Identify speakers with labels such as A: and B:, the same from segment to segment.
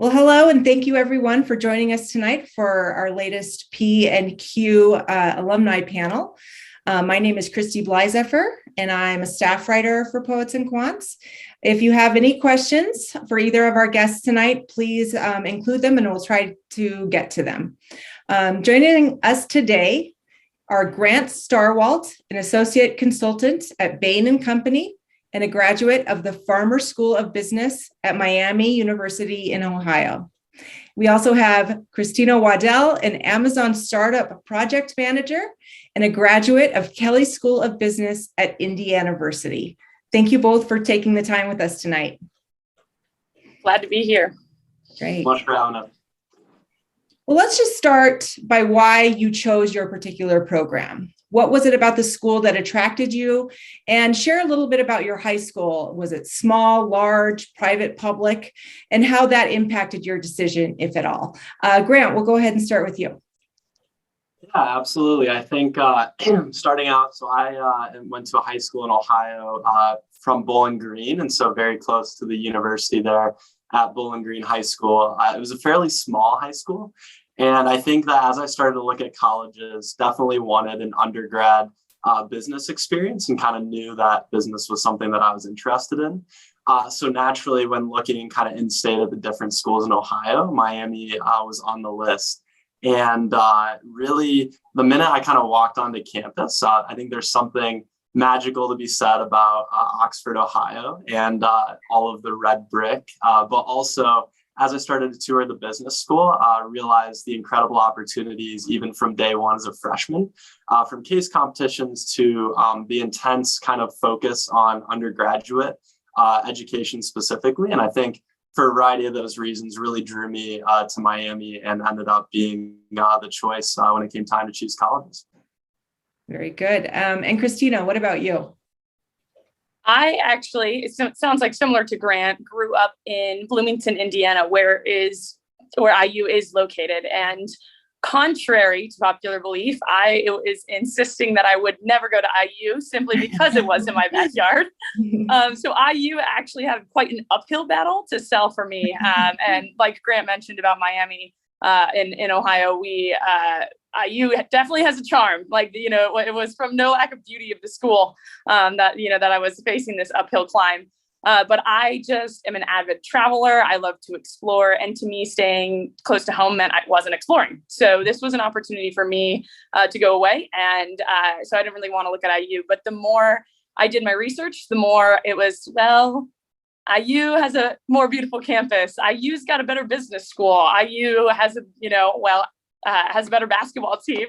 A: Well, hello, and thank you everyone for joining us tonight for our latest P&Q alumni panel. My name is Christy Blyzeffer, and I'm a staff writer for Poets and Quants. If you have any questions for either of our guests tonight, please include them and we'll try to get to them. Joining us today are Grant Starwalt, an associate consultant at Bain & Company, and a graduate of the Farmer School of Business at Miami University in Ohio. We also have Christina Waddell, an Amazon startup project manager and a graduate of Kelley School of Business at Indiana University. Thank you both for taking the time with us tonight.
B: Glad to be here.
A: Great.
C: Much for having us.
A: Well, let's just start by why you chose your particular program. What was it about the school that attracted you? And share a little bit about your high school. Was it small, large, private, public, and how that impacted your decision, if at all? Grant, we'll go ahead and start with you.
C: Yeah, absolutely. I think starting out, so I went to a high school in Ohio from Bowling Green, and so very close to the university there at Bowling Green High School. It was a fairly small high school. And I think that as I started to look at colleges, definitely wanted an undergrad business experience and kind of knew that business was something that I was interested in. So naturally, when looking kind of in state at the different schools in Ohio, Miami was on the list. And really, the minute I kind of walked onto campus, I think there's something magical to be said about Oxford, Ohio, and all of the red brick, but also as I started to tour the business school, I realized the incredible opportunities, even from day one as a freshman, from case competitions to the intense kind of focus on undergraduate education specifically. And I think for a variety of those reasons really drew me to Miami and ended up being the choice when it came time to choose colleges.
A: Very good. And Christina, what about you?
B: I actually, it sounds like similar to Grant, grew up in Bloomington, Indiana, where IU is located. And contrary to popular belief, I was insisting that I would never go to IU simply because it was in my backyard. So IU actually had quite an uphill battle to sell for me. And like Grant mentioned about Miami in Ohio, IU definitely has a charm. Like, it was from no lack of beauty of the school that I was facing this uphill climb. But I just am an avid traveler. I love to explore. And to me, staying close to home meant I wasn't exploring. So this was an opportunity for me to go away. And so I didn't really want to look at IU. But the more I did my research, the more it was, well, IU has a more beautiful campus. IU's got a better business school. IU has has a better basketball team,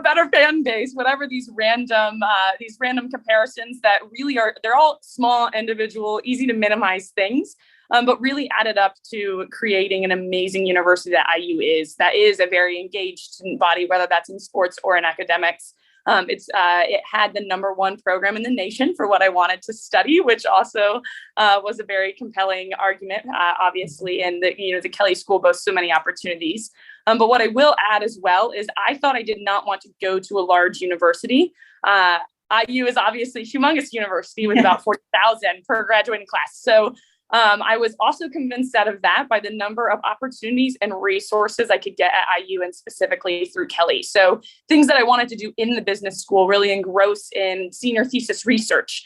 B: better fan base, whatever these random comparisons that really they're all small, individual, easy to minimize things, but really added up to creating an amazing university that IU is. That is a very engaged student body, whether that's in sports or in academics. It had the #1 program in the nation for what I wanted to study, which also was a very compelling argument, obviously. And the Kelley School boasts so many opportunities. But what I will add as well is I thought I did not want to go to a large university. IU is obviously a humongous university with about 40,000 per graduating class. So I was also convinced out of that by the number of opportunities and resources I could get at IU and specifically through Kelley. So things that I wanted to do in the business school, really engross in senior thesis research.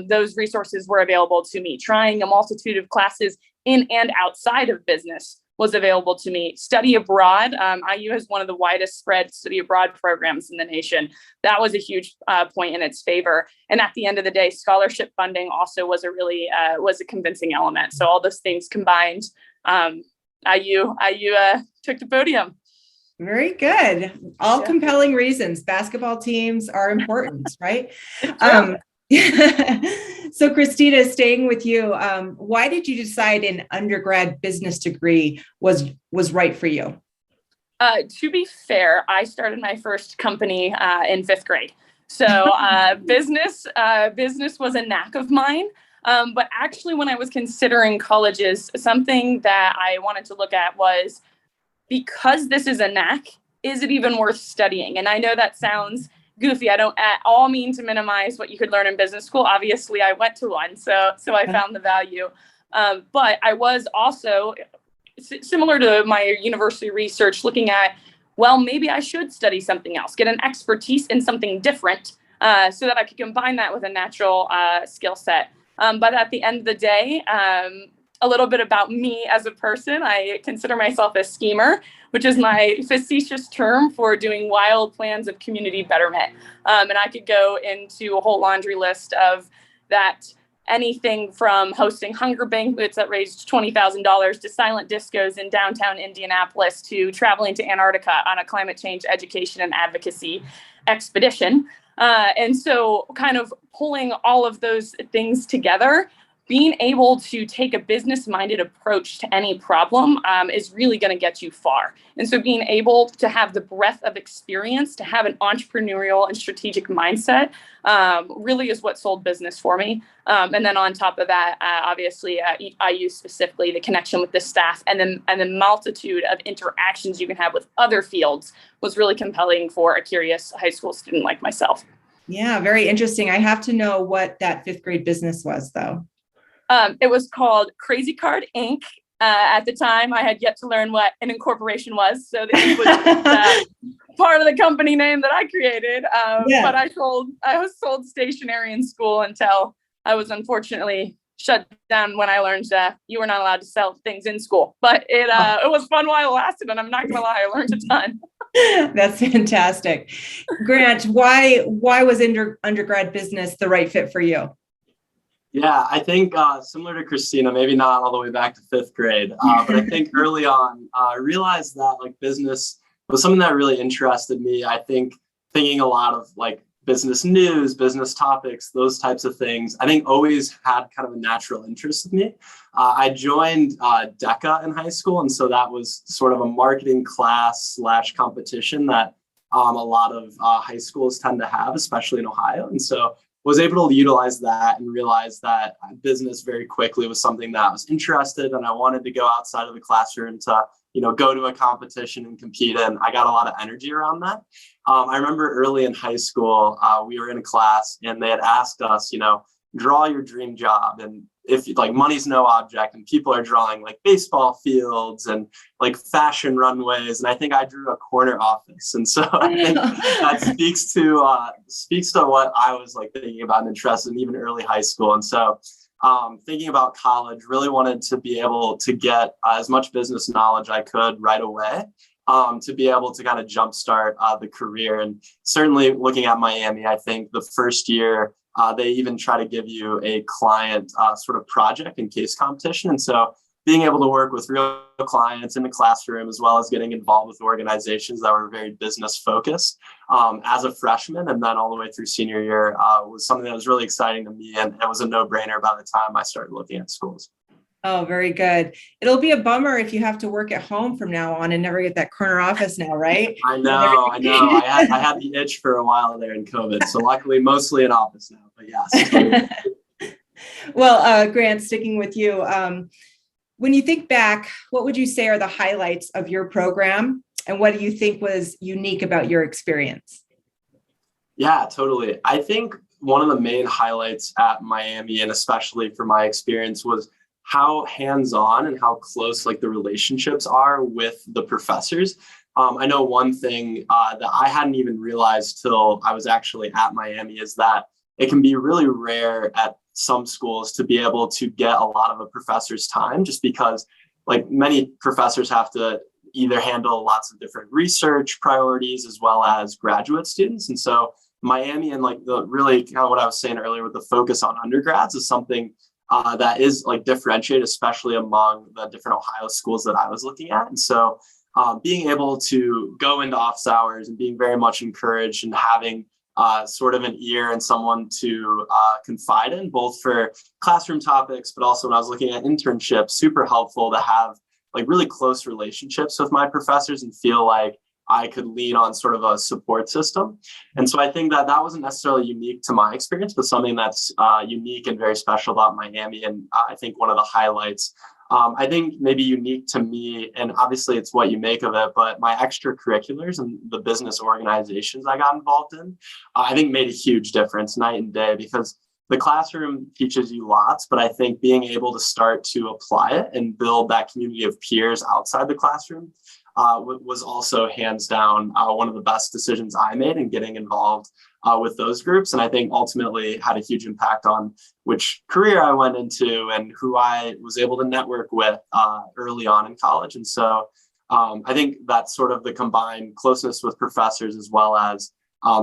B: Those resources were available to me. Trying a multitude of classes in and outside of business was available to me. Study abroad. IU has one of the widest spread study abroad programs in the nation. That was a huge point in its favor. And at the end of the day, scholarship funding also was a convincing element. So all those things combined, IU took the podium.
A: Very good. All compelling reasons. Basketball teams are important, right? So Christina, staying with you, why did you decide an undergrad business degree was right for you?
B: To be fair, I started my first company in 5th grade. So business was a knack of mine. But actually, when I was considering colleges, something that I wanted to look at was, because this is a knack, is it even worth studying? And I know that sounds goofy. I don't at all mean to minimize what you could learn in business school. Obviously, I went to one, so I found the value. But I was also, similar to my university research, looking at, well, maybe I should study something else, get an expertise in something different, so that I could combine that with a natural skill set. But at the end of the day, a little bit about me as a person, I consider myself a schemer, which is my facetious term for doing wild plans of community betterment. And I could go into a whole laundry list of that, anything from hosting hunger banquets that raised $20,000 to silent discos in downtown Indianapolis to traveling to Antarctica on a climate change education and advocacy expedition. And so kind of pulling all of those things together, being able to take a business-minded approach to any problem is really going to get you far. And so being able to have the breadth of experience, to have an entrepreneurial and strategic mindset really is what sold business for me. And then on top of that, obviously, IU specifically, the connection with the staff and the multitude of interactions you can have with other fields was really compelling for a curious high school student like myself.
A: Yeah, very interesting. I have to know what that fifth grade business was, though.
B: It was called Crazy Card Inc. At the time, I had yet to learn what an incorporation was, so this was part of the company name that I created. But I was sold stationery in school until I was unfortunately shut down when I learned that you were not allowed to sell things in school. But it was fun while it lasted, and I'm not going to lie, I learned a ton.
A: That's fantastic. Grant, why was undergrad business the right fit for you?
C: Yeah, I think similar to Christina, maybe not all the way back to fifth grade, but I think early on, I realized that like business was something that really interested me. I think thinking a lot of like business news, business topics, those types of things, I think always had kind of a natural interest in me. I joined DECA in high school, and so that was sort of a marketing class / competition that a lot of high schools tend to have, especially in Ohio. And so was able to utilize that and realize that business very quickly was something that I was interested in, and I wanted to go outside of the classroom to, go to a competition and compete in. I got a lot of energy around that. I remember early in high school, we were in a class and they had asked us, draw your dream job. And if like money's no object, and people are drawing like baseball fields and like fashion runways, and I think I drew a corner office. And so I think that speaks to what I was like thinking about and interested in even early high school. And so thinking about college, really wanted to be able to get as much business knowledge I could right away, to be able to kind of jumpstart the career. And certainly looking at Miami, I think the first year, they even try to give you a client sort of project and case competition. And so being able to work with real clients in the classroom, as well as getting involved with organizations that were very business focused as a freshman, and then all the way through senior year was something that was really exciting to me. And it was a no-brainer by the time I started looking at schools.
A: Oh, very good. It'll be a bummer if you have to work at home from now on and never get that corner office now, right?
C: I know. I had the itch for a while there in COVID. So luckily, mostly in office now, but yes.
A: Well, Grant, sticking with you, when you think back, what would you say are the highlights of your program? And what do you think was unique about your experience?
C: Yeah, totally. I think one of the main highlights at Miami, and especially for my experience, was how hands-on and how close like the relationships are with the professors. I know one thing that I hadn't even realized till I was actually at Miami is that it can be really rare at some schools to be able to get a lot of a professor's time, just because like many professors have to either handle lots of different research priorities as well as graduate students. And so Miami and like the really kind of what I was saying earlier with the focus on undergrads is something that is like differentiated, especially among the different Ohio schools that I was looking at. And so being able to go into office hours and being very much encouraged and having sort of an ear and someone to confide in, both for classroom topics, but also when I was looking at internships, super helpful to have like really close relationships with my professors and feel like I could lean on sort of a support system. And so I think that that wasn't necessarily unique to my experience, but something that's unique and very special about Miami. And I think one of the highlights, I think maybe unique to me, and obviously it's what you make of it, but my extracurriculars and the business organizations I got involved in, I think made a huge difference night and day, because the classroom teaches you lots, but I think being able to start to apply it and build that community of peers outside the classroom was also hands down one of the best decisions I made in getting involved with those groups. And I think ultimately had a huge impact on which career I went into and who I was able to network with early on in college. And so I think that's sort of the combined closeness with professors as well as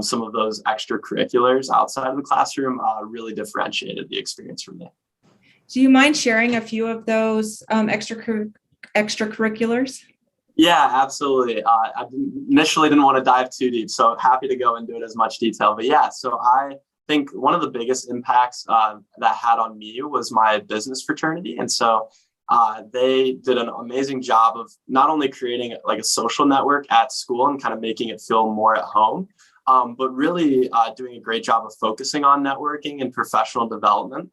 C: some of those extracurriculars outside of the classroom really differentiated the experience for me.
A: Do you mind sharing a few of those extracurriculars?
C: Yeah, absolutely. I initially didn't want to dive too deep, so happy to go into it as much detail. But yeah, so I think one of the biggest impacts that had on me was my business fraternity. And so they did an amazing job of not only creating like a social network at school and kind of making it feel more at home, but really doing a great job of focusing on networking and professional development.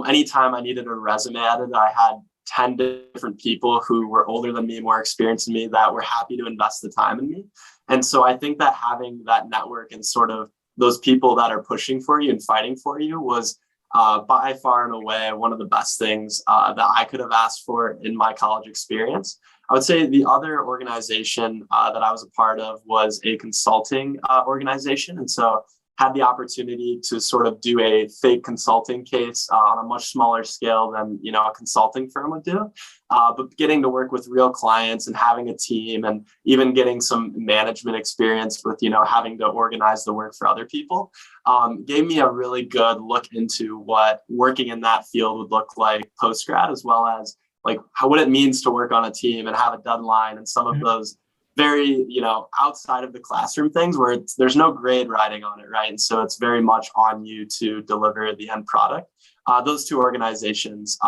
C: Anytime I needed a resume edited, I had 10 different people who were older than me, more experienced than me, that were happy to invest the time in me. And so I think that having that network and sort of those people that are pushing for you and fighting for you was by far and away one of the best things that I could have asked for in my college experience. I would say the other organization that I was a part of was a consulting organization. And so had the opportunity to sort of do a fake consulting case on a much smaller scale than, a consulting firm would do. But getting to work with real clients and having a team and even getting some management experience with, having to organize the work for other people gave me a really good look into what working in that field would look like post-grad, as well as like what it means to work on a team and have a deadline and some of those very, outside of the classroom things where there's no grade riding on it, right? And so it's very much on you to deliver the end product. Those two organizations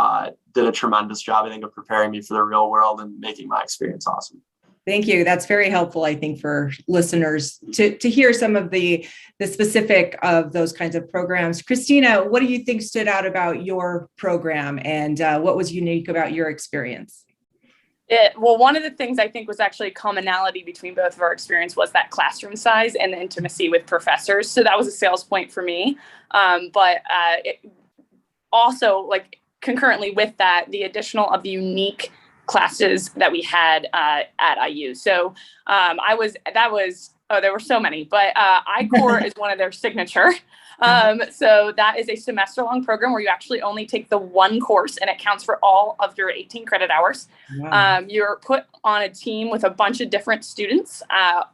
C: did a tremendous job, I think, of preparing me for the real world and making my experience awesome.
A: Thank you. That's very helpful, I think, for listeners to hear some of the specific of those kinds of programs. Christina, what do you think stood out about your program and what was unique about your experience?
B: Well, one of the things I think was actually a commonality between both of our experience was that classroom size and the intimacy with professors. So that was a sales point for me. But also, like concurrently with that, the additional of the unique classes that we had at IU. So there were so many, but I-Core is one of their signature. So that is a semester-long program where you actually only take the one course and it counts for all of your 18 credit hours. Wow. You're put on a team with a bunch of different students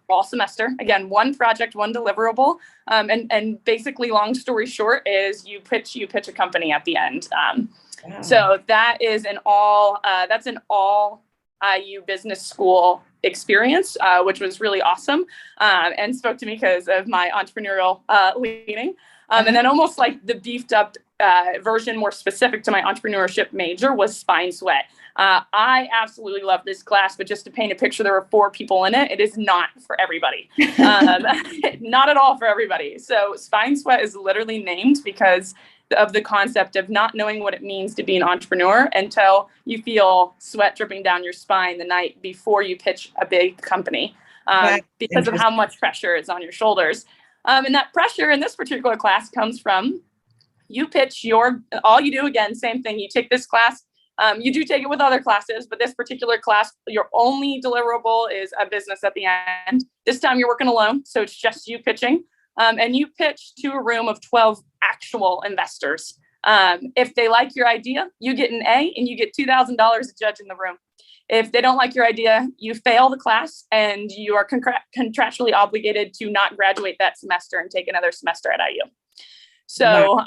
B: all semester. Again, one project, one deliverable. And basically, long story short, is you pitch a company at the end. Wow. So that is that's an all IU business school experience, which was really awesome and spoke to me because of my entrepreneurial leaning. And then almost like the beefed up version more specific to my entrepreneurship major was Spine Sweat. I absolutely love this class, but just to paint a picture, there were 4 people in it. It is not for everybody. Not at all for everybody. So Spine Sweat is literally named because of the concept of not knowing what it means to be an entrepreneur until you feel sweat dripping down your spine the night before you pitch a big company because of how much pressure is on your shoulders. And that pressure in this particular class comes from you pitch all you do, again, same thing. You take this class, you do take it with other classes, but this particular class, your only deliverable is a business at the end. This time you're working alone, so it's just you pitching. And you pitch to a room of 12 actual investors. If they like your idea, you get an A and you get $2,000 a judge in the room. If they don't like your idea, you fail the class and you are contractually obligated to not graduate that semester and take another semester at IU. So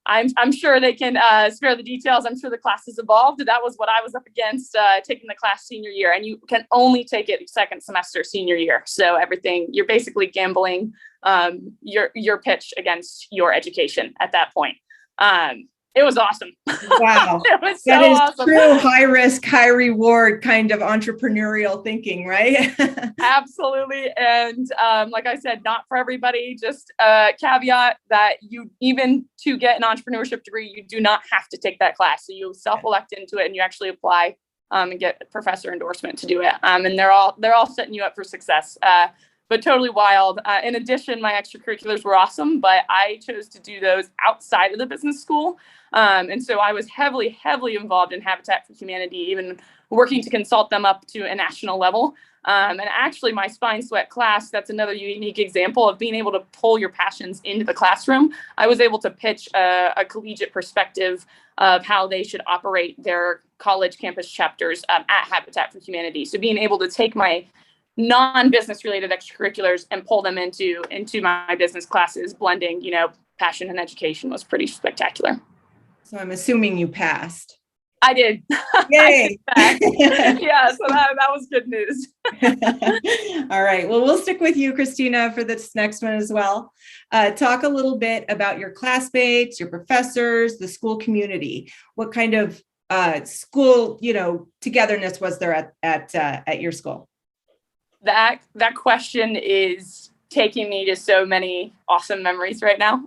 B: I'm sure they can spare the details. I'm sure the class has evolved. That was what I was up against taking the class senior year, and you can only take it second semester senior year. So you're basically gambling your pitch against your education at that point. It was awesome.
A: Wow.
B: It was
A: that is
B: awesome.
A: True high risk, high reward kind of entrepreneurial thinking, right?
B: Absolutely. And like I said, not for everybody. Just a caveat that even to get an entrepreneurship degree, you do not have to take that class. So you self-elect into it and you actually apply and get professor endorsement to do it. And they're all setting you up for success. totally wild. In addition, my extracurriculars were awesome, but I chose to do those outside of the business school. And so I was heavily involved in Habitat for Humanity, even working to consult them up to a national level. And actually, my Spine Sweat class, that's another unique example of being able to pull your passions into the classroom. I was able to pitch a collegiate perspective of how they should operate their college campus chapters at Habitat for Humanity. So being able to take my non-business related extracurriculars and pull them into my business classes, blending, passion and education, was pretty spectacular.
A: So I'm assuming you passed.
B: I did.
A: Yay.
B: I did. Yeah, so that was good news.
A: All right. Well, we'll stick with you, Christina, for this next one as well. Talk a little bit about your classmates, your professors, the school community. What kind of school, togetherness was there at your school?
B: That question is taking me to so many awesome memories right now.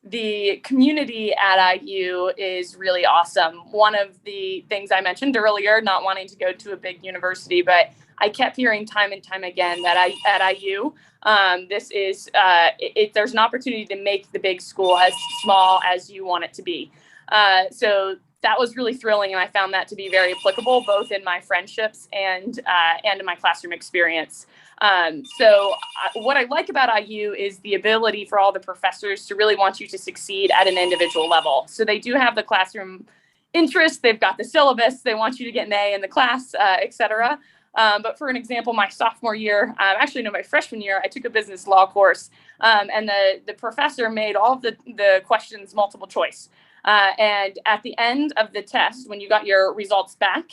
B: The community at IU is really awesome. One of the things I mentioned earlier, not wanting to go to a big university, but I kept hearing time and time again that at IU, there's an opportunity to make the big school as small as you want it to be. So that was really thrilling, and I found that to be very applicable both in my friendships and in my classroom experience. So what I like about IU is the ability for all the professors to really want you to succeed at an individual level. So they do have the classroom interest, they've got the syllabus, they want you to get an A in the class, et cetera. But for an example, my sophomore year, my freshman year, I took a business law course, and the professor made all of the questions multiple choice. And at the end of the test, when you got your results back,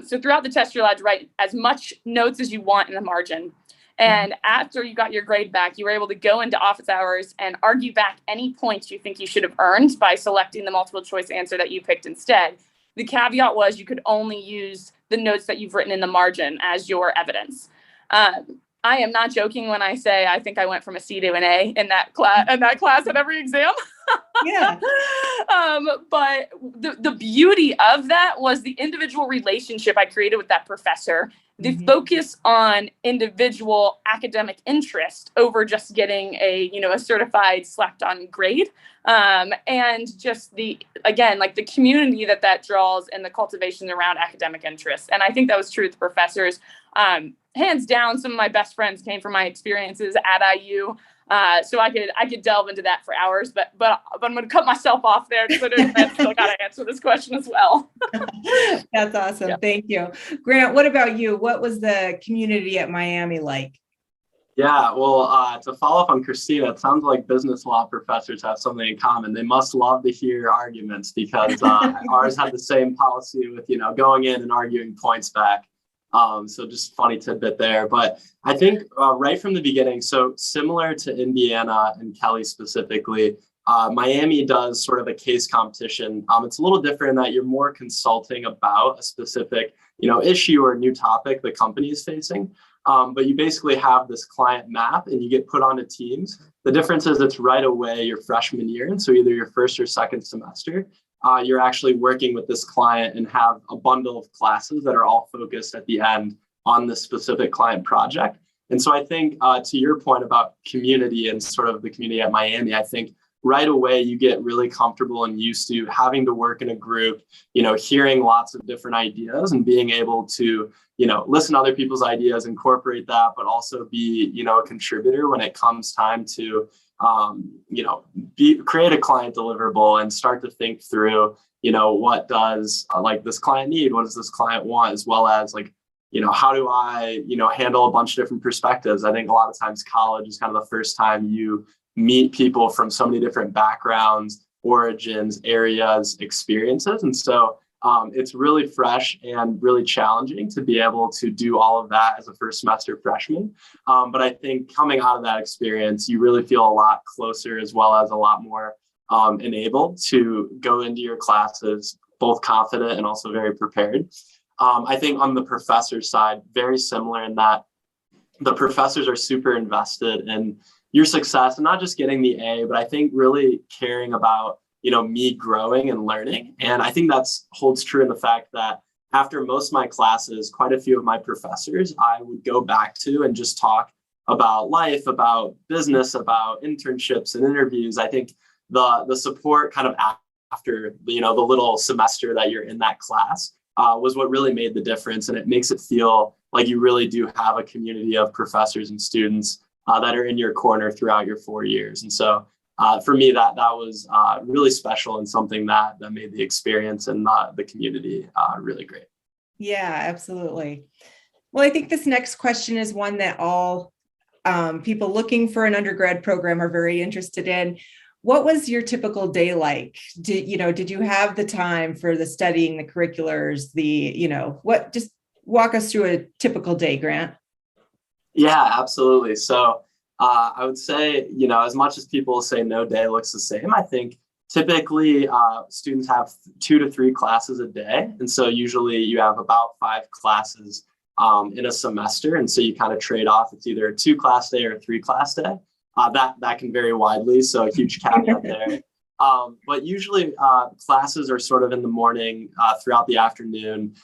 B: so throughout the test, you're allowed to write as much notes as you want in the margin. And after you got your grade back, you were able to go into office hours and argue back any points you think you should have earned by selecting the multiple choice answer that you picked instead. The caveat was you could only use the notes that you've written in the margin as your evidence. I am not joking when I say I think I went from a C to an A in that class at every exam.
A: Yeah.
B: But the beauty of that was the individual relationship I created with that professor, the focus on individual academic interest over just getting a certified slapped on grade. And just the community that draws and the cultivation around academic interests. And I think that was true with the professors. Hands down, some of my best friends came from my experiences at IU. So I could delve into that for hours, but I'm going to cut myself off there because I still got to answer this question as well.
A: That's awesome.
B: Yeah.
A: Thank you. Grant, what about you? What was the community at Miami like?
C: Yeah, well, to follow up on Christina, it sounds like business law professors have something in common. They must love to hear arguments because ours had the same policy with, going in and arguing points back. So just funny tidbit there. But I think right from the beginning, so similar to Indiana and Kelley specifically, Miami does sort of a case competition. It's a little different in that you're more consulting about a specific, issue or new topic the company is facing. But you basically have this client map and you get put onto teams. The difference is it's right away your freshman year. And so either your first or second semester, you're actually working with this client and have a bundle of classes that are all focused at the end on this specific client project. And so I think to your point about community and sort of the community at Miami, I think right away you get really comfortable and used to having to work in a group, hearing lots of different ideas and being able to, listen to other people's ideas, incorporate that, but also be, a contributor when it comes time to, create a client deliverable and start to think through, what does this client need? What does this client want? As well as how do I, handle a bunch of different perspectives? I think a lot of times college is kind of the first time you meet people from so many different backgrounds, origins, areas, experiences. And so it's really fresh and really challenging to be able to do all of that as a first semester freshman. But I think coming out of that experience, you really feel a lot closer as well as a lot more enabled to go into your classes, both confident and also very prepared. I think on the professor side, very similar in that the professors are super invested in your success and not just getting the A, but I think really caring about, me growing and learning. And I think that's holds true in the fact that after most of my classes, quite a few of my professors, I would go back to and just talk about life, about business, about internships and interviews. I think the support kind of after, the little semester that you're in that class was what really made the difference. And it makes it feel like you really do have a community of professors and students that are in your corner throughout your 4 years. And so for me, that was really special and something that made the experience and the community really great.
A: Yeah, absolutely. Well, I think this next question is one that all people looking for an undergrad program are very interested in. What was your typical day like? Did you have the time for the studying, the curriculars, just walk us through a typical day, Grant?
C: Yeah, absolutely. So I would say, as much as people say no day looks the same, I think typically students have 2 to 3 classes a day. And so usually you have about 5 classes in a semester. And so you kind of trade off. It's either a 2-class day or a 3-class day. That can vary widely. So a huge caveat there. But usually classes are sort of in the morning throughout the afternoon.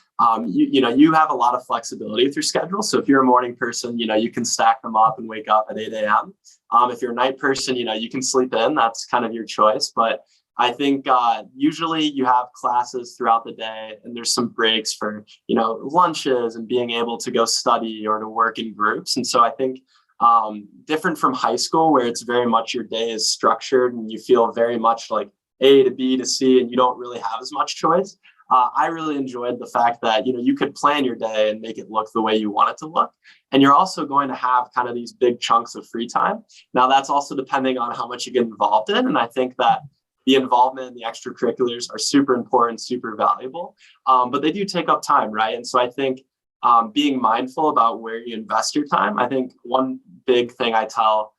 C: You have a lot of flexibility with your schedule. So if you're a morning person, you can stack them up and wake up at 8 a.m. If you're a night person, you can sleep in. That's kind of your choice. But I think usually you have classes throughout the day, and there's some breaks for, lunches and being able to go study or to work in groups. And so I think different from high school, where it's very much your day is structured and you feel very much like A to B to C, and you don't really have as much choice. I really enjoyed the fact that, you could plan your day and make it look the way you want it to look. And you're also going to have kind of these big chunks of free time. Now, that's also depending on how much you get involved in. And I think that the involvement in the extracurriculars are super important, super valuable, but they do take up time, right? And so I think being mindful about where you invest your time. I think one big thing I tell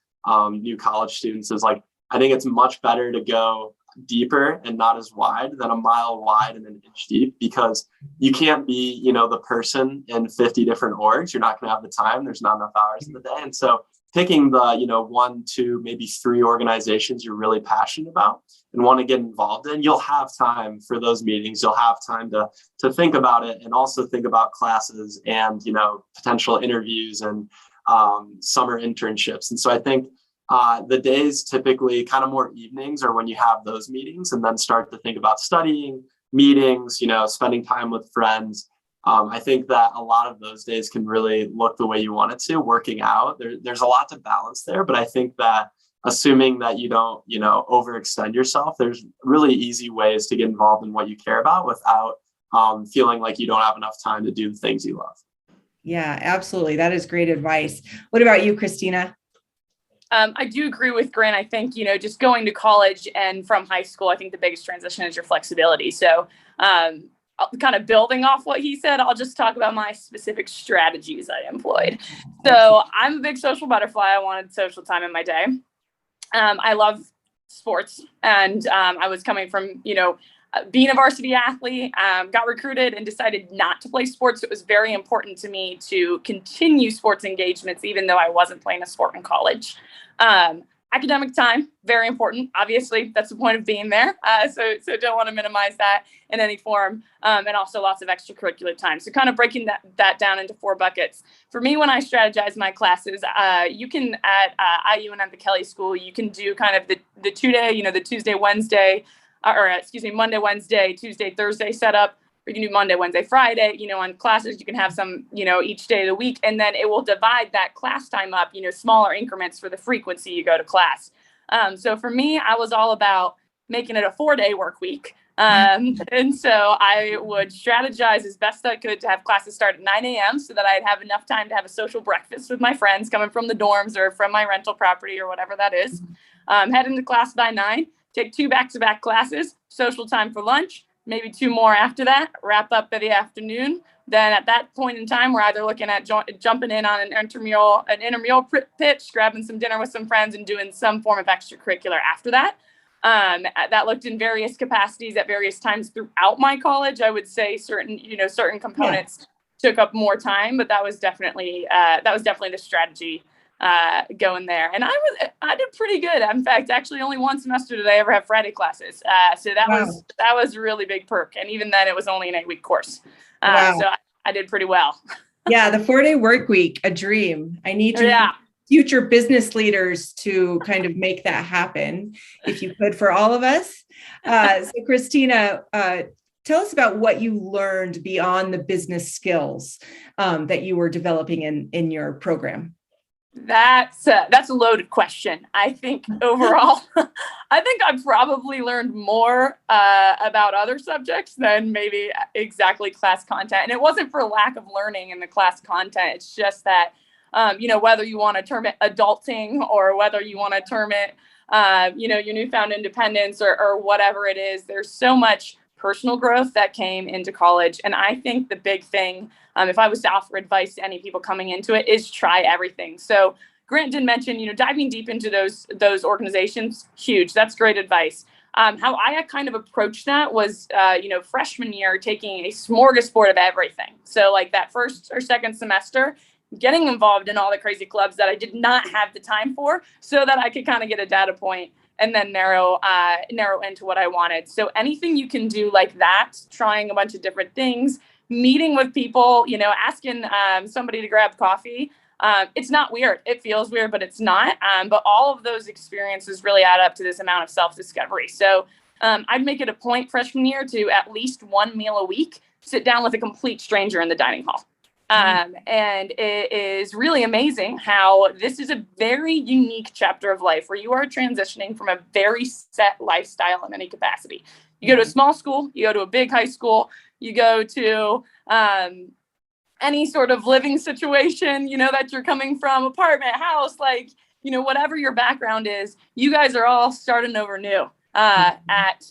C: new college students is I think it's much better to go deeper and not as wide than a mile wide and an inch deep, because you can't be, the person in 50 different orgs. You're not going to have the time. There's not enough hours in the day. And so picking the, 1, 2, maybe 3 organizations you're really passionate about and want to get involved in, you'll have time for those meetings. You'll have time to think about it, and also think about classes and, potential interviews and summer internships. And so I think the days typically kind of more evenings are when you have those meetings, and then start to think about studying, meetings, spending time with friends. I think that a lot of those days can really look the way you want it to. Working out, there's a lot to balance there, but I think that assuming that you don't, overextend yourself, there's really easy ways to get involved in what you care about without feeling like you don't have enough time to do the things you love.
A: Yeah, absolutely. That is great advice. What about you, Christina?
B: I do agree with Grant. I think, just going to college and from high school, I think the biggest transition is your flexibility. So kind of building off what he said, I'll just talk about my specific strategies I employed. So I'm a big social butterfly. I wanted social time in my day. I love sports, and I was coming from, being a varsity athlete, got recruited and decided not to play sports. It was very important to me to continue sports engagements, even though I wasn't playing a sport in college. Academic time, very important. Obviously, that's the point of being there. So don't want to minimize that in any form. And also lots of extracurricular time. So kind of breaking that down into 4 buckets. For me, when I strategize my classes, you can at IU and at the Kelley School, you can do kind of the 2-day, the Tuesday, Wednesday, Monday, Wednesday, Tuesday, Thursday setup. Or you can do Monday, Wednesday, Friday, on classes. You can have some, each day of the week, and then it will divide that class time up, smaller increments for the frequency you go to class. So for me, I was all about making it a 4-day work week. And so I would strategize as best I could to have classes start at 9 a.m. so that I'd have enough time to have a social breakfast with my friends coming from the dorms or from my rental property or whatever that is. Head into class by 9, take 2 back-to-back classes, social time for lunch, maybe 2 more after that, wrap up by the afternoon. Then at that point in time, we're either looking at jumping in on an intramural pitch, grabbing some dinner with some friends, and doing some form of extracurricular after that. That looked in various capacities at various times throughout my college. I would say certain components took up more time, but that was definitely the strategy going there. And I did pretty good. In fact, actually only one semester did I ever have Friday classes. So that was a really big perk. And even then it was only an 8-week course. So I did pretty well.
A: Yeah. The 4-day work week, a dream. I need to future business leaders to kind of make that happen, if you could, for all of us. So Christina, tell us about what you learned beyond the business skills that you were developing in your program.
B: That's a loaded question. I think overall, I think I probably learned more about other subjects than maybe exactly class content. And it wasn't for lack of learning in the class content. It's just that, whether you want to term it adulting or whether you want to term it, your newfound independence or whatever it is, there's so much personal growth that came into college. And I think the big thing, if I was to offer advice to any people coming into it, is try everything. So Grant did mention, diving deep into those organizations, huge. That's great advice. How I kind of approached that was, freshman year, taking a smorgasbord of everything. So like that first or second semester, getting involved in all the crazy clubs that I did not have the time for, so that I could kind of get a data point and then narrow into what I wanted. So anything you can do like that, trying a bunch of different things, meeting with people, asking somebody to grab coffee. It's not weird. It feels weird, but it's not. But all of those experiences really add up to this amount of self-discovery. So I'd make it a point freshman year to at least one meal a week, sit down with a complete stranger in the dining hall. And it is really amazing how this is a very unique chapter of life where you are transitioning from a very set lifestyle in any capacity. You go to a small school, you go to a big high school, you go to any sort of living situation, that you're coming from, apartment, house, whatever your background is, you guys are all starting over new at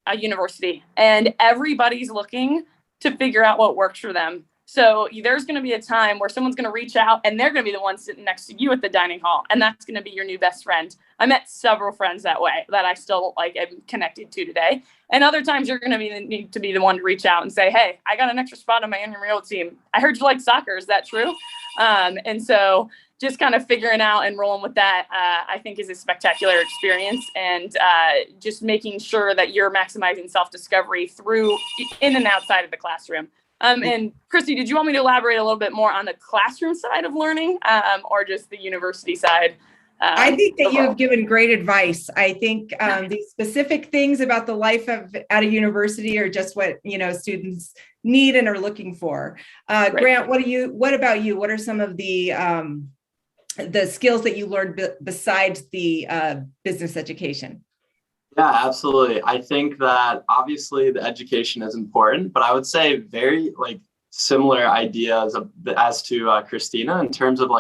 B: a university, and everybody's looking to figure out what works for them. So there's going to be a time where someone's going to reach out and they're going to be the one sitting next to you at the dining hall. And that's going to be your new best friend. I met several friends that way that I still am connected to today. And other times you're going to need to be the one to reach out and say, hey, I got an extra spot on my intramural team. I heard you like soccer. Is that true? And so just kind of figuring out and rolling with that, I think is a spectacular experience, and just making sure that you're maximizing self-discovery through in and outside of the classroom. And Christy, did you want me to elaborate a little bit more on the classroom side of learning, or just the university side?
A: I think that you have given great advice. I think these specific things about the life at a university are just what students need and are looking for. Grant, what about you? What are some of the skills that you learned besides the business education?
C: Yeah, absolutely. I think that obviously the education is important, but I would say very similar ideas as to Christina, in terms of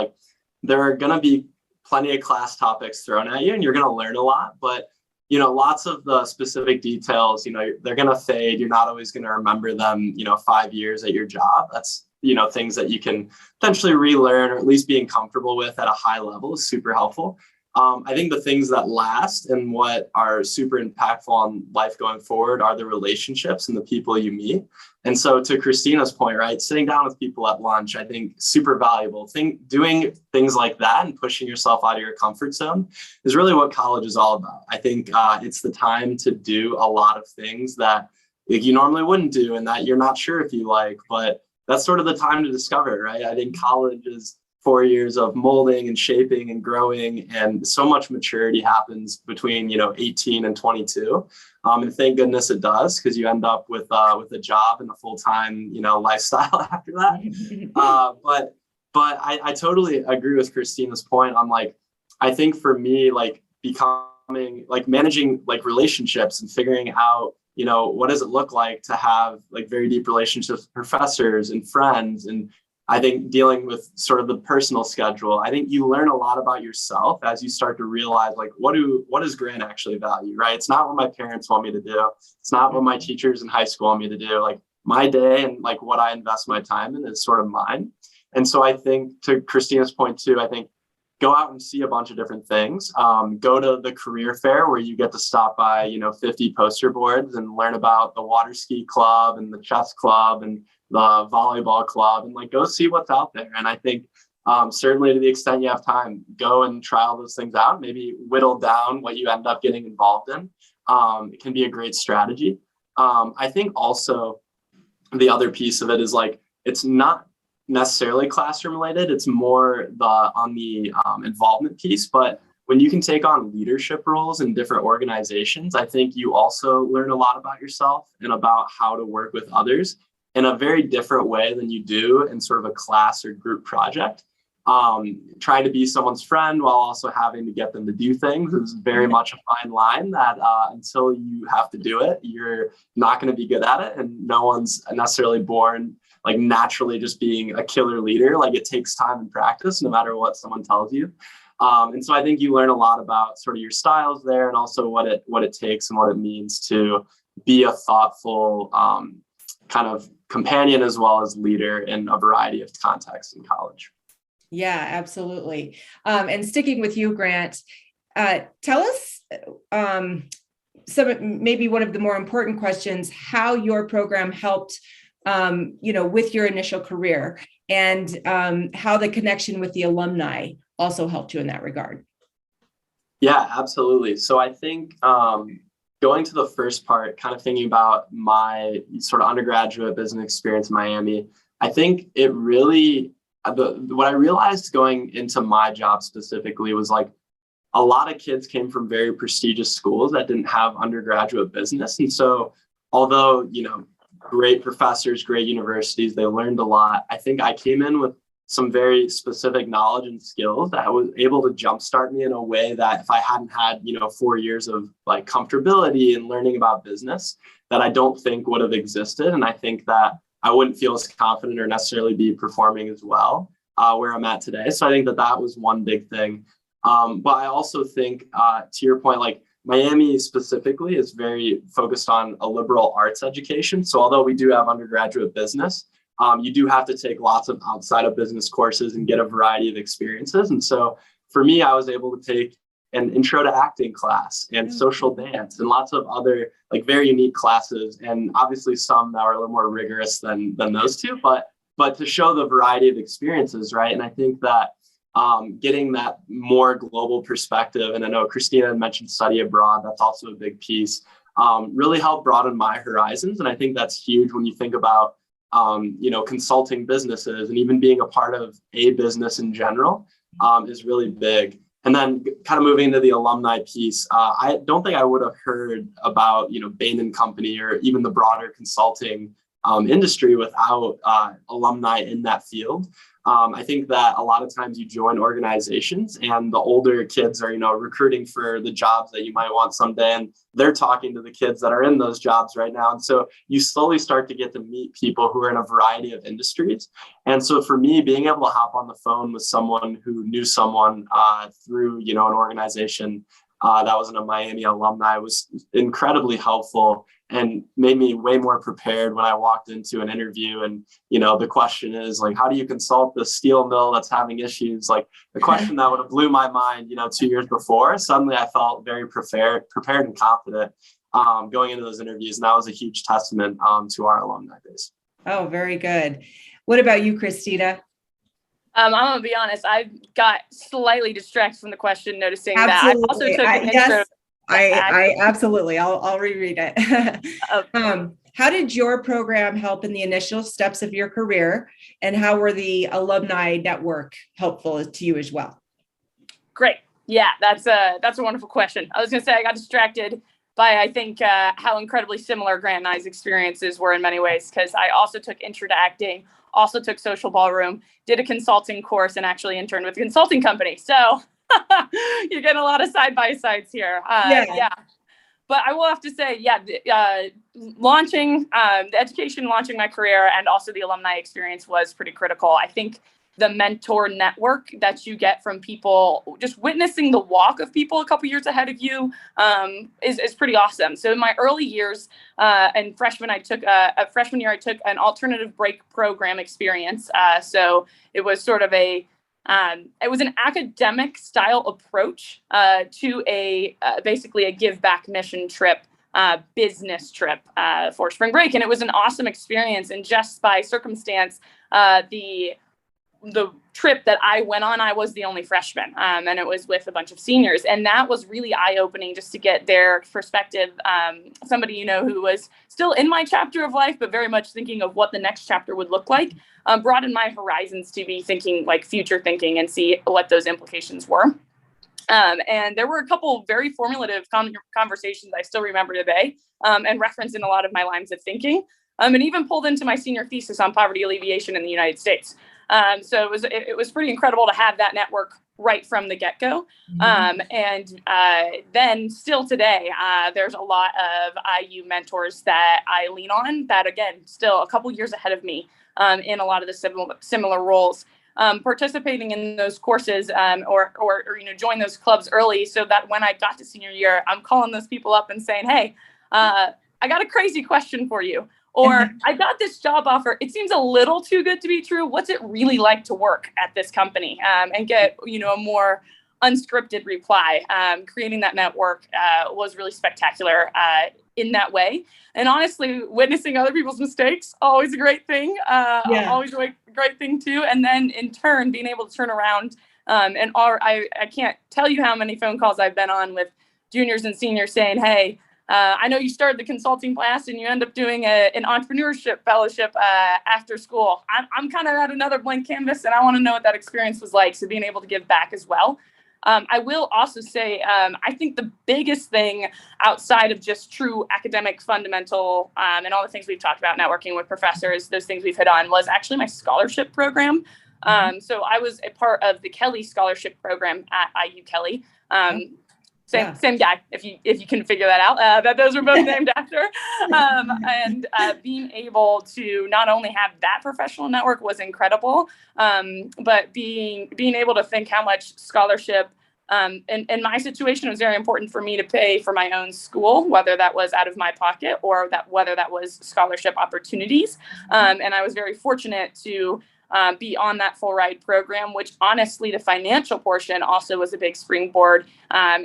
C: there are going to be plenty of class topics thrown at you and you're going to learn a lot, but lots of the specific details, they're going to fade. You're not always going to remember them, 5 years at your job. That's, things that you can potentially relearn, or at least being comfortable with at a high level is super helpful. I think the things that last and what are super impactful on life going forward are the relationships and the people you meet. And so to Christina's point, right, sitting down with people at lunch, I think super valuable. Doing things like that and pushing yourself out of your comfort zone is really what college is all about. I think it's the time to do a lot of things that you normally wouldn't do and that you're not sure if you like, but that's sort of the time to discover, right? I think college is 4 years of molding and shaping and growing, and so much maturity happens between 18 and 22, and thank goodness it does, because you end up with a job and a full-time lifestyle after that. But I totally agree with Christina's point on I think for me becoming managing relationships and figuring out what does it look like to have very deep relationships with professors and friends, and I think dealing with sort of the personal schedule. I think you learn a lot about yourself as you start to realize what does Grant actually value, right? It's not what my parents want me to do. It's not what my teachers in high school want me to do. My day and what I invest my time in is sort of mine. And so I think, to Christina's point too, I think go out and see a bunch of different things. Go to the career fair where you get to stop by 50 poster boards and learn about the water ski club and the chess club and the volleyball club, and go see what's out there. And I think certainly to the extent you have time, go and try all those things out, maybe whittle down what you end up getting involved in. It can be a great strategy. I think also the other piece of it is it's not necessarily classroom related. It's more on the involvement piece. But when you can take on leadership roles in different organizations, I think you also learn a lot about yourself and about how to work with others in a very different way than you do in sort of a class or group project. Trying to be someone's friend while also having to get them to do things is very much a fine line that until you have to do it, you're not going to be good at it. And no one's necessarily born like naturally just being a killer leader. Like it takes time and practice, no matter what someone tells you. And so I think you learn a lot about sort of your styles there, and also what it takes and what it means to be a thoughtful kind of companion as well as leader in a variety of contexts in college.
A: Yeah, absolutely. And sticking with you, Grant, tell us maybe one of the more important questions, how your program helped, with your initial career, and how the connection with the alumni also helped you in that regard.
C: Yeah, absolutely. So I think going to the first part, kind of thinking about my sort of undergraduate business experience in Miami, I think it really, what I realized going into my job specifically was like a lot of kids came from very prestigious schools that didn't have undergraduate business. And so although, great professors, great universities, they learned a lot, I think I came in with some very specific knowledge and skills that was able to jumpstart me in a way that if I hadn't had, 4 years of like comfortability and learning about business, that I don't think would have existed. And I think that I wouldn't feel as confident or necessarily be performing as well where I'm at today. So I think that was one big thing. But I also think, to your point, like Miami specifically is very focused on a liberal arts education. So although we do have undergraduate business, you do have to take lots of outside of business courses and get a variety of experiences. And so for me, I was able to take an intro to acting class and social dance and lots of other like very unique classes, and obviously some that were a little more rigorous than those two, but to show the variety of experiences, right? And I think that getting that more global perspective, and I know Christina had mentioned study abroad, that's also a big piece, really helped broaden my horizons. And I think that's huge when you think about consulting businesses, and even being a part of a business in general is really big. And then kind of moving into the alumni piece, I don't think I would have heard about, Bain and Company or even the broader consulting industry without alumni in that field. I think that a lot of times you join organizations and the older kids are, recruiting for the jobs that you might want someday. And they're talking to the kids that are in those jobs right now. And so you slowly start to get to meet people who are in a variety of industries. And so for me, being able to hop on the phone with someone who knew someone through, an organization that was a Miami alumni was incredibly helpful and made me way more prepared when I walked into an interview. And, the question is like, how do you consult the steel mill that's having issues? Like the question that would have blew my mind, 2 years before, suddenly I felt very prepared and confident going into those interviews. And that was a huge testament to our alumni base.
A: Oh, very good. What about you, Christina?
B: I'm going to be honest, I got slightly distracted from the question, noticing
A: Absolutely.
B: that I also took an intro.
A: I absolutely. I'll reread it. How did your program help in the initial steps of your career, and how were the alumni network helpful to you as well?
B: Great. Yeah, that's a wonderful question. I was going to say I got distracted by, I think, how incredibly similar Grant and I's experiences were in many ways, because I also took intro to acting, also took social ballroom, did a consulting course, and actually interned with a consulting company. So you're getting a lot of side-by-sides here. Yeah. But I will have to say, launching the education, launching my career, and also the alumni experience was pretty critical. I think the mentor network that you get from people, just witnessing the walk of people a couple years ahead of you is pretty awesome. So in my early years and freshman year, I took an alternative break program experience. So it was sort of it was an academic style approach to basically a give back mission trip, business trip for spring break. And it was an awesome experience. And just by circumstance, the the trip that I went on, I was the only freshman, and it was with a bunch of seniors. And that was really eye-opening just to get their perspective. Somebody, who was still in my chapter of life, but very much thinking of what the next chapter would look like, broadened my horizons to be thinking like future thinking and see what those implications were. And there were a couple very formulative conversations I still remember today, and referenced in a lot of my lines of thinking, and even pulled into my senior thesis on poverty alleviation in the United States. So it was pretty incredible to have that network right from the get-go. And then still today, there's a lot of IU mentors that I lean on that, again, still a couple years ahead of me in a lot of the similar roles. Participating in those courses or join those clubs early so that when I got to senior year, I'm calling those people up and saying, hey, I got a crazy question for you. Or I got this job offer. It seems a little too good to be true. What's it really like to work at this company? And get, a more unscripted reply. Creating that network was really spectacular in that way. And honestly, witnessing other people's mistakes, always a great thing. Always a great thing too. And then in turn, being able to turn around I can't tell you how many phone calls I've been on with juniors and seniors saying, hey, I know you started the consulting class and you end up doing an entrepreneurship fellowship after school. I'm kind of at another blank canvas and I want to know what that experience was like. So being able to give back as well. I will also say, I think the biggest thing outside of just true academic fundamental and all the things we've talked about, networking with professors, those things we've hit on, was actually my scholarship program. So I was a part of the Kelley scholarship program at IU Kelley. Same guy, if you can figure that out, that those were both named after. And being able to not only have that professional network was incredible, but being able to think how much scholarship, in my situation, it was very important for me to pay for my own school, whether that was out of my pocket or whether that was scholarship opportunities. And I was very fortunate to be on that full ride program, which honestly, the financial portion also was a big springboard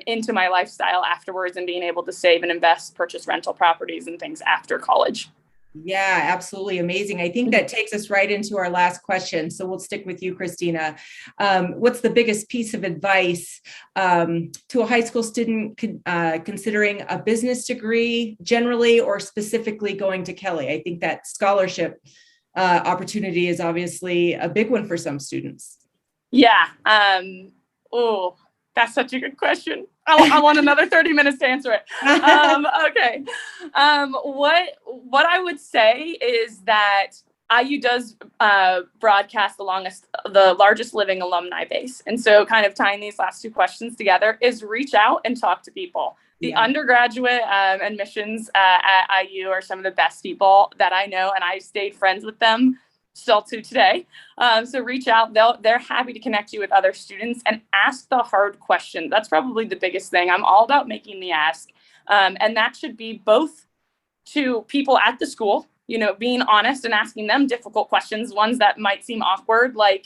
B: into my lifestyle afterwards and being able to save and invest, purchase rental properties and things after college.
A: Yeah, absolutely amazing. I think that takes us right into our last question. So we'll stick with you, Christina. What's the biggest piece of advice to a high school student considering a business degree generally or specifically going to Kelley? I think that scholarship opportunity is obviously a big one for some students. Yeah.
B: That's such a good question. I want another 30 minutes to answer it. Okay. What I would say is that IU does broadcast the largest living alumni base. And so kind of tying these last two questions together is reach out and talk to people. The undergraduate admissions at IU are some of the best people that I know, and I stayed friends with them still to today. So reach out. They're happy to connect you with other students and ask the hard question. That's probably the biggest thing. I'm all about making the ask. And that should be both to people at the school, being honest and asking them difficult questions, ones that might seem awkward, like,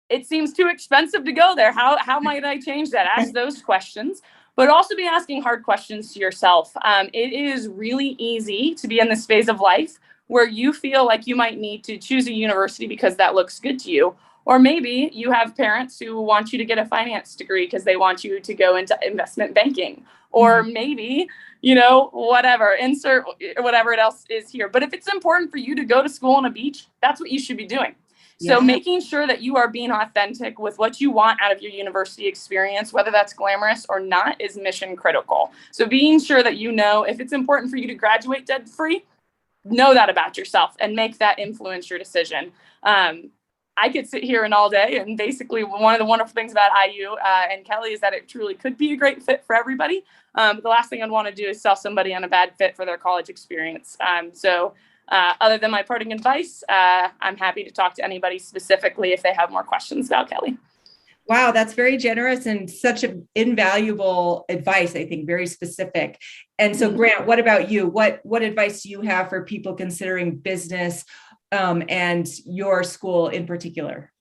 B: it seems too expensive to go there. How might I change that? Ask those questions. But also be asking hard questions to yourself. It is really easy to be in this phase of life where you feel like you might need to choose a university because that looks good to you. Or maybe you have parents who want you to get a finance degree because they want you to go into investment banking. Or maybe, whatever, insert whatever else is here. But if it's important for you to go to school on a beach, that's what you should be doing. So making sure that you are being authentic with what you want out of your university experience, whether that's glamorous or not, is mission critical. So being sure that if it's important for you to graduate debt free, know that about yourself and make that influence your decision. I could sit here and all day, and basically one of the wonderful things about IU and Kelley is that it truly could be a great fit for everybody. But the last thing I'd want to do is sell somebody on a bad fit for their college experience. Other than my parting advice, I'm happy to talk to anybody specifically if they have more questions about Kelley.
A: Wow, that's very generous and such an invaluable advice, I think, very specific. And so, Grant, what about you? What advice do you have for people considering business and your school in particular?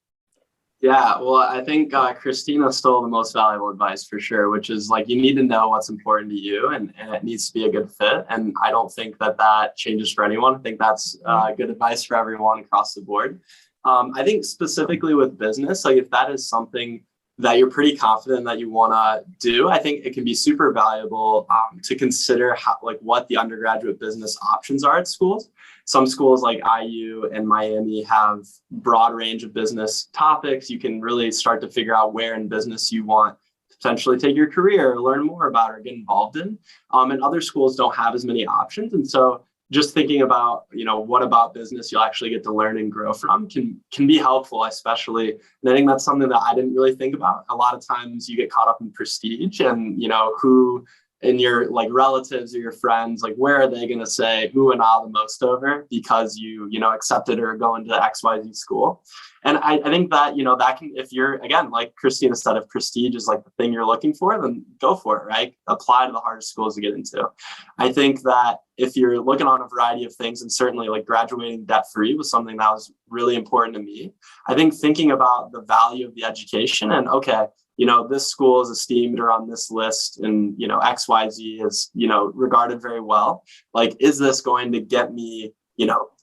C: Yeah, well, I think Christina stole the most valuable advice for sure, which is like, you need to know what's important to you and it needs to be a good fit. And I don't think that changes for anyone. I think that's good advice for everyone across the board. I think specifically with business, like if that is something that you're pretty confident that you want to do, I think it can be super valuable to consider like what the undergraduate business options are at schools. Some schools like IU and Miami have broad range of business topics. You can really start to figure out where in business you want to potentially take your career, or learn more about, or get involved in. And other schools don't have as many options. And so just thinking about, what about business you'll actually get to learn and grow from can be helpful, especially. And I think that's something that I didn't really think about. A lot of times you get caught up in prestige and, who in your like relatives or your friends, like where are they going to say ooh and ah the most over because you accepted or going to XYZ school. And I think that, that can, if you're, again, like Christina said, if prestige is like the thing you're looking for, then go for it, right? Apply to the hardest schools to get into. I think that if you're looking on a variety of things, and certainly like graduating debt-free was something that was really important to me. I think thinking about the value of the education and, okay, this school is esteemed or on this list and, XYZ is, regarded very well. Like, is this going to get me,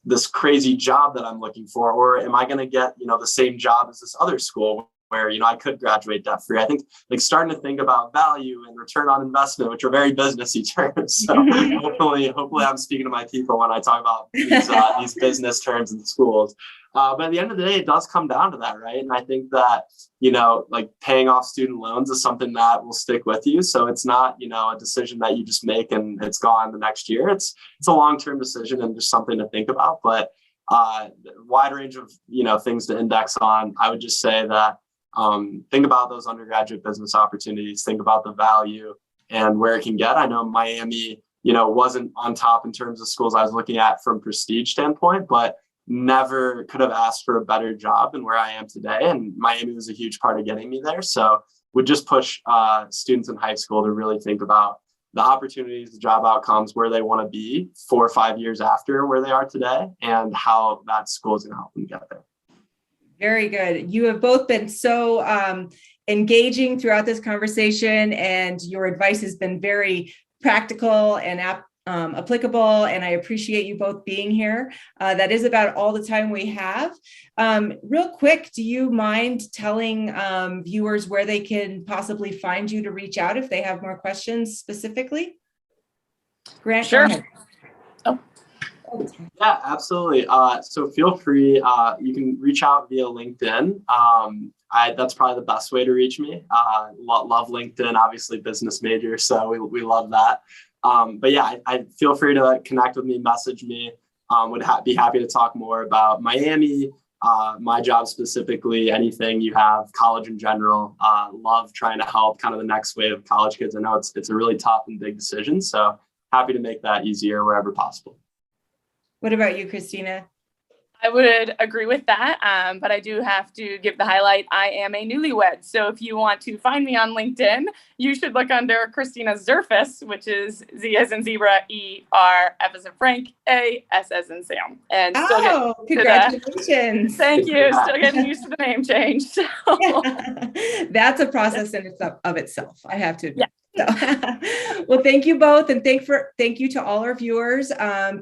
C: this crazy job that I'm looking for, or am I going to get, the same job as this other school where, I could graduate debt free? I think like starting to think about value and return on investment, which are very businessy terms. So hopefully I'm speaking to my people when I talk about these business terms in schools. But at the end of the day, it does come down to that, right? And I think that, like paying off student loans is something that will stick with you. So it's not, a decision that you just make and it's gone the next year. It's a long-term decision and just something to think about. But wide range of, things to index on. I would just say that think about those undergraduate business opportunities, think about the value and where it can get. I know Miami, wasn't on top in terms of schools I was looking at from prestige standpoint, but never could have asked for a better job than where I am today. And Miami was a huge part of getting me there. So would just push students in high school to really think about the opportunities, the job outcomes, where they want to be 4 or 5 years after where they are today, and how that school is going to help them get there.
A: Very good. You have both been so engaging throughout this conversation, and your advice has been very practical and applicable, and I appreciate you both being here. That is about all the time we have. Real quick, do you mind telling viewers where they can possibly find you to reach out if they have more questions specifically? Grant,
B: sure.
C: Yeah, absolutely. So feel free. You can reach out via LinkedIn. That's probably the best way to reach me. Love LinkedIn, obviously business major, so we love that. But yeah, I feel free to connect with me, message me. Would be happy to talk more about Miami, my job specifically, anything you have, college in general. Love trying to help kind of the next wave of college kids. I know it's a really tough and big decision, so happy to make that easier wherever possible.
A: What about you, Christina?
B: I would agree with that, but I do have to give the highlight. I am a newlywed, so if you want to find me on LinkedIn, you should look under Christina Zerfus, which is Z as in zebra, E, R, F as in Frank, A, S as in Sam. And
A: congratulations.
B: Thank you. Still getting used to the name change. So.
A: Yeah. That's a process in itself, I have to admit.
B: Yeah.
A: So, well, thank you both. And thank you to all our viewers.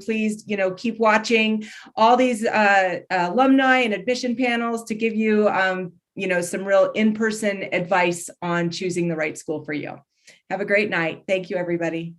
A: Please, keep watching all these alumni and admission panels to give you, some real in-person advice on choosing the right school for you. Have a great night. Thank you, everybody.